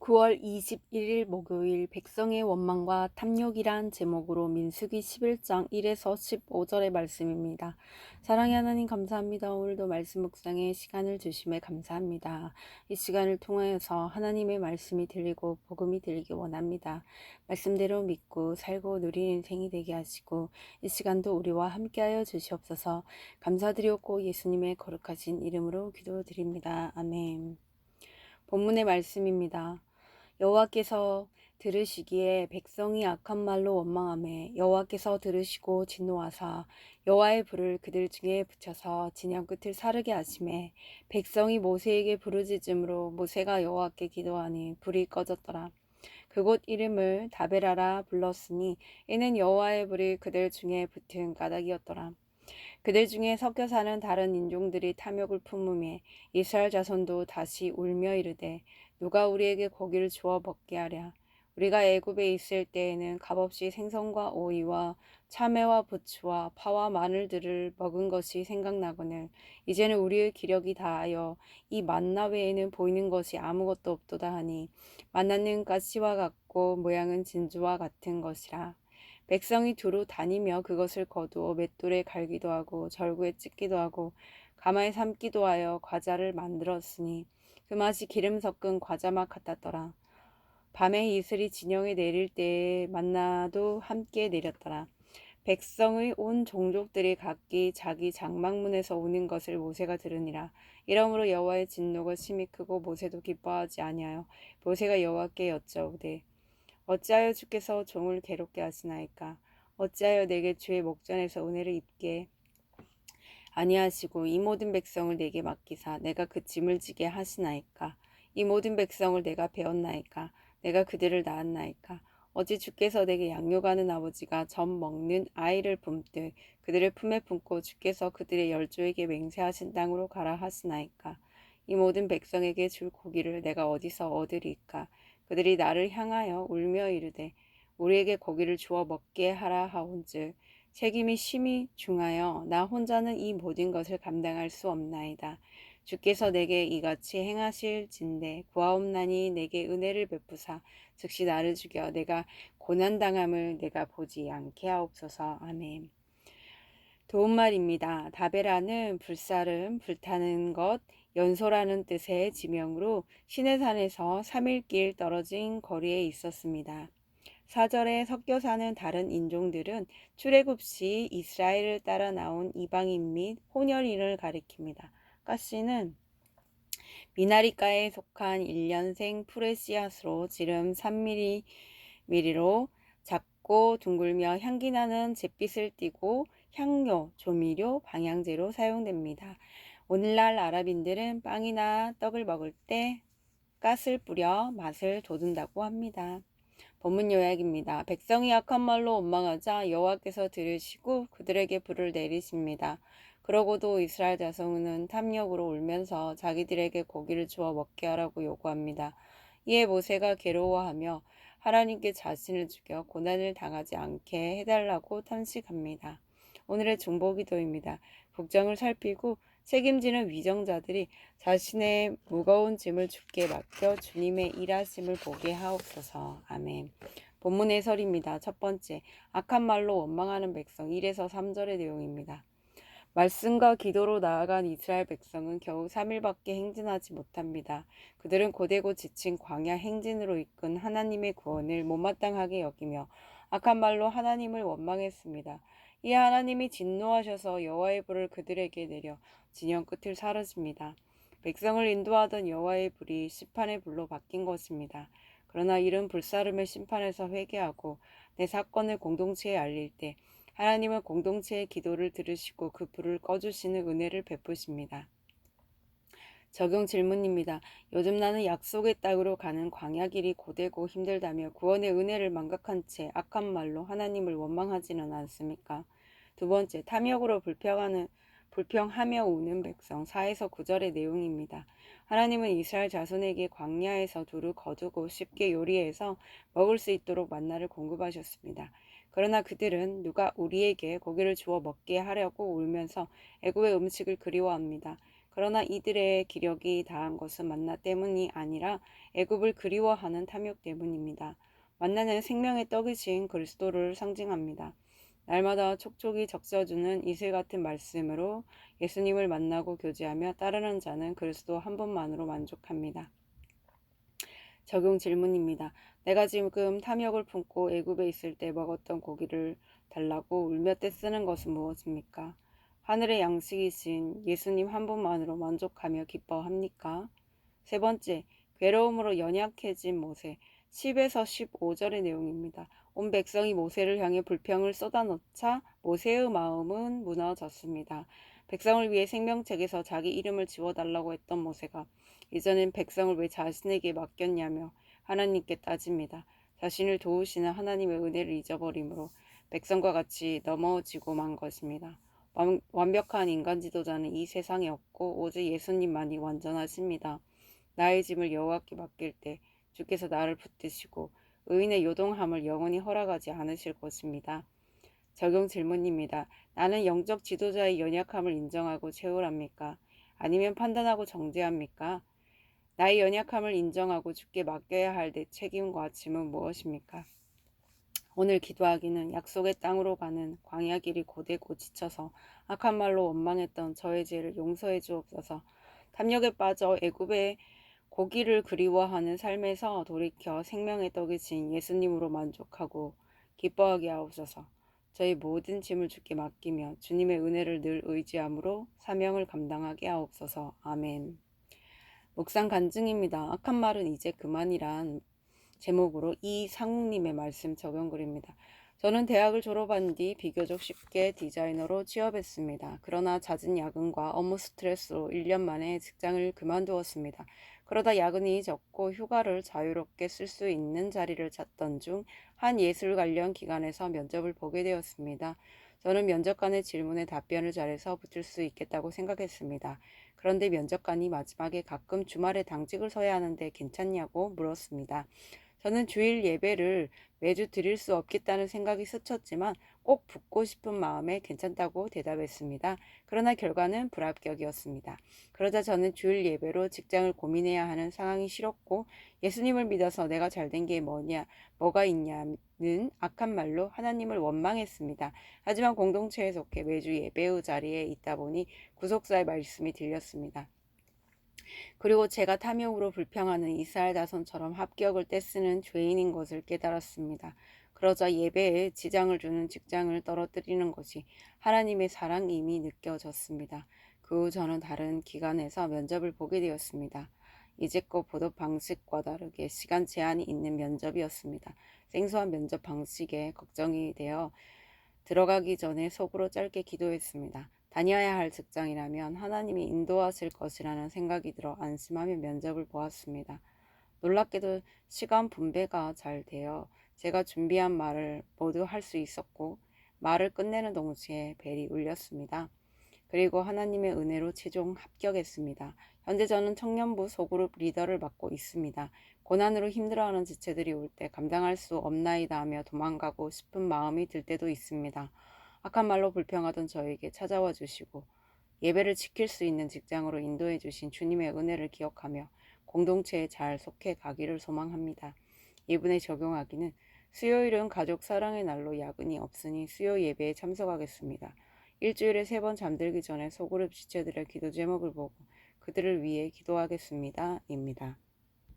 9월 21일 목요일 백성의 원망과 탐욕이란 제목으로 민수기 11장 1에서 15절의 말씀입니다. 사랑의 하나님 감사합니다. 오늘도 말씀 묵상에 시간을 주심에 감사합니다. 이 시간을 통하여서 하나님의 말씀이 들리고 복음이 들리기 원합니다. 말씀대로 믿고 살고 누리는 인생이 되게 하시고 이 시간도 우리와 함께하여 주시옵소서. 감사드리옵고 예수님의 거룩하신 이름으로 기도드립니다. 아멘. 본문의 말씀입니다. 여호와께서 들으시기에 백성이 악한 말로 원망하매 여호와께서 들으시고 진노하사 여호와의 불을 그들 중에 붙여서 진영 끝을 사르게 하시매 백성이 모세에게 부르짖음으로 모세가 여호와께 기도하니 불이 꺼졌더라. 그곳 이름을 다베라라 불렀으니 이는 여호와의 불이 그들 중에 붙은 까닭이었더라. 그들 중에 섞여 사는 다른 인종들이 탐욕을 품으며 이스라엘 자손도 다시 울며 이르되 누가 우리에게 고기를 주어 먹게 하랴. 우리가 애굽에 있을 때에는 값없이 생선과 오이와 참외와 부추와 파와 마늘들을 먹은 것이 생각나거늘 이제는 우리의 기력이 다하여 이 만나 외에는 보이는 것이 아무것도 없도다 하니 만나는 가시와 같고 모양은 진주와 같은 것이라. 백성이 두루 다니며 그것을 거두어 맷돌에 갈기도 하고 절구에 찢기도 하고 가마에 삶기도 하여 과자를 만들었으니 그 맛이 기름 섞은 과자맛 같았더라. 밤에 이슬이 진영에 내릴 때에 만나도 함께 내렸더라. 백성의 온 종족들이 각기 자기 장막문에서 우는 것을 모세가 들으니라. 이러므로 여호와의 진노가 심히 크고 모세도 기뻐하지 아니하여 모세가 여호와께 여짜오되 어찌하여 주께서 종을 괴롭게 하시나이까? 어찌하여 내게 주의 목전에서 은혜를 입게 아니하시고 이 모든 백성을 내게 맡기사 내가 그 짐을 지게 하시나이까? 이 모든 백성을 내가 배웠나이까? 내가 그들을 낳았나이까? 어찌 주께서 내게 양육하는 아버지가 젖 먹는 아이를 품듯 그들을 품에 품고 주께서 그들의 열조에게 맹세하신 땅으로 가라 하시나이까? 이 모든 백성에게 줄 고기를 내가 어디서 얻으리까? 그들이 나를 향하여 울며 이르되 우리에게 고기를 주어 먹게 하라 하온즉 책임이 심히 중하여 나 혼자는 이 모든 것을 감당할 수 없나이다. 주께서 내게 이같이 행하실진대 구하옵나니 내게 은혜를 베푸사 즉시 나를 죽여 내가 고난당함을 내가 보지 않게 하옵소서. 아멘. 도움말입니다. 다베라는 불사름, 불타는 것, 연소라는 뜻의 지명으로 시내산에서 3일길 떨어진 거리에 있었습니다. 4절에 섞여 사는 다른 인종들은 출애굽 시 이스라엘을 따라 나온 이방인 및 혼혈인을 가리킵니다. 가시는 미나리과에 속한 1년생 프레시아스로 지름 3mm로 작고 둥글며 향기나는 잿빛을 띠고 향료, 조미료, 방향제로 사용됩니다. 오늘날 아랍인들은 빵이나 떡을 먹을 때 가스를 뿌려 맛을 돋운다고 합니다. 본문 요약입니다. 백성이 악한 말로 원망하자 여호와께서 들으시고 그들에게 불을 내리십니다. 그러고도 이스라엘 자손은 탐욕으로 울면서 자기들에게 고기를 주어 먹게 하라고 요구합니다. 이에 모세가 괴로워하며 하나님께 자신을 죽여 고난을 당하지 않게 해달라고 탄식합니다. 오늘의 중보기도입니다. 국정을 살피고 책임지는 위정자들이 자신의 무거운 짐을 주께 맡겨 주님의 일하심을 보게 하옵소서. 아멘. 본문 해설입니다. 첫 번째, 악한 말로 원망하는 백성 1에서 3절의 내용입니다. 말씀과 기도로 나아간 이스라엘 백성은 겨우 3일밖에 행진하지 못합니다. 그들은 고되고 지친 광야 행진으로 이끈 하나님의 구원을 못마땅하게 여기며 악한 말로 하나님을 원망했습니다. 이 하나님이 진노하셔서 여호와의 불을 그들에게 내려 진영 끝을 사르십니다. 백성을 인도하던 여호와의 불이 심판의 불로 바뀐 것입니다. 그러나 이른 불사름의 심판에서 회개하고 내 사건을 공동체에 알릴 때 하나님은 공동체의 기도를 들으시고 그 불을 꺼주시는 은혜를 베푸십니다. 적용 질문입니다. 요즘 나는 약속의 땅으로 가는 광야 길이 고되고 힘들다며 구원의 은혜를 망각한 채 악한 말로 하나님을 원망하지는 않습니까? 두 번째, 탐욕으로 불평하며 우는 백성 4에서 9절의 내용입니다. 하나님은 이스라엘 자손에게 광야에서 두루 거두고 쉽게 요리해서 먹을 수 있도록 만나를 공급하셨습니다. 그러나 그들은 누가 우리에게 고기를 주어 먹게 하려고 울면서 애굽의 음식을 그리워합니다. 그러나 이들의 기력이 다한 것은 만나 때문이 아니라 애굽을 그리워하는 탐욕 때문입니다. 만나는 생명의 떡이신 그리스도를 상징합니다. 날마다 촉촉이 적셔주는 이슬 같은 말씀으로 예수님을 만나고 교제하며 따르는 자는 그리스도 한 분만으로 만족합니다. 적용 질문입니다. 내가 지금 탐욕을 품고 애굽에 있을 때 먹었던 고기를 달라고 울며 떼쓰는 것은 무엇입니까? 하늘의 양식이신 예수님 한 분만으로 만족하며 기뻐합니까? 세 번째, 괴로움으로 연약해진 모세. 10에서 15절의 내용입니다. 온 백성이 모세를 향해 불평을 쏟아놓자 모세의 마음은 무너졌습니다. 백성을 위해 생명책에서 자기 이름을 지워달라고 했던 모세가 이전엔 백성을 왜 자신에게 맡겼냐며 하나님께 따집니다. 자신을 도우시는 하나님의 은혜를 잊어버림으로 백성과 같이 넘어지고 만 것입니다. 완벽한 인간 지도자는 이 세상에 없고 오직 예수님만이 완전하십니다. 나의 짐을 여호와께 맡길 때 주께서 나를 붙드시고 의인의 요동함을 영원히 허락하지 않으실 것입니다. 적용 질문입니다. 나는 영적 지도자의 연약함을 인정하고 채울합니까? 아니면 판단하고 정죄합니까? 나의 연약함을 인정하고 주께 맡겨야 할 내 책임과 짐은 무엇입니까? 오늘 기도하기는 약속의 땅으로 가는 광야 길이 고되고 지쳐서 악한 말로 원망했던 저의 죄를 용서해 주옵소서. 탐욕에 빠져 애굽의 고기를 그리워하는 삶에서 돌이켜 생명의 떡이 진 예수님으로 만족하고 기뻐하게 하옵소서. 저희 모든 짐을 주께 맡기며 주님의 은혜를 늘 의지함으로 사명을 감당하게 하옵소서. 아멘. 묵상 간증입니다. 악한 말은 이제 그만이란 제목으로 이상욱님의 말씀 적용글입니다. 저는 대학을 졸업한 뒤 비교적 쉽게 디자이너로 취업했습니다. 그러나 잦은 야근과 업무 스트레스로 1년 만에 직장을 그만두었습니다. 그러다 야근이 적고 휴가를 자유롭게 쓸 수 있는 자리를 찾던 중 한 예술 관련 기관에서 면접을 보게 되었습니다. 저는 면접관의 질문에 답변을 잘해서 붙을 수 있겠다고 생각했습니다. 그런데 면접관이 마지막에 가끔 주말에 당직을 서야 하는데 괜찮냐고 물었습니다. 저는 주일 예배를 매주 드릴 수 없겠다는 생각이 스쳤지만 꼭 붙고 싶은 마음에 괜찮다고 대답했습니다. 그러나 결과는 불합격이었습니다. 그러자 저는 주일 예배로 직장을 고민해야 하는 상황이 싫었고 예수님을 믿어서 내가 잘된 게 뭐가 있냐는 악한 말로 하나님을 원망했습니다. 하지만 공동체에 속해 매주 예배의 자리에 있다 보니 구속사의 말씀이 들렸습니다. 그리고 제가 탐욕으로 불평하는 이스라엘 자손처럼 합격을 떼쓰는 죄인인 것을 깨달았습니다. 그러자 예배에 지장을 주는 직장을 떨어뜨리는 것이 하나님의 사랑임이 느껴졌습니다. 그 후 저는 다른 기관에서 면접을 보게 되었습니다. 이제껏 보던 방식과 다르게 시간 제한이 있는 면접이었습니다. 생소한 면접 방식에 걱정이 되어 들어가기 전에 속으로 짧게 기도했습니다. 다녀야 할 직장이라면 하나님이 인도하실 것이라는 생각이 들어 안심하며 면접을 보았습니다. 놀랍게도 시간 분배가 잘 되어 제가 준비한 말을 모두 할 수 있었고 말을 끝내는 동시에 벨이 울렸습니다. 그리고 하나님의 은혜로 최종 합격했습니다. 현재 저는 청년부 소그룹 리더를 맡고 있습니다. 고난으로 힘들어하는 지체들이 올 때 감당할 수 없나이다 하며 도망가고 싶은 마음이 들 때도 있습니다. 악한 말로 불평하던 저에게 찾아와 주시고 예배를 지킬 수 있는 직장으로 인도해 주신 주님의 은혜를 기억하며 공동체에 잘 속해 가기를 소망합니다. 이분에 적용하기는 수요일은 가족 사랑의 날로 야근이 없으니 수요 예배에 참석하겠습니다. 일주일에 3번 잠들기 전에 소그룹 지체들의 기도 제목을 보고 그들을 위해 기도하겠습니다. 입니다.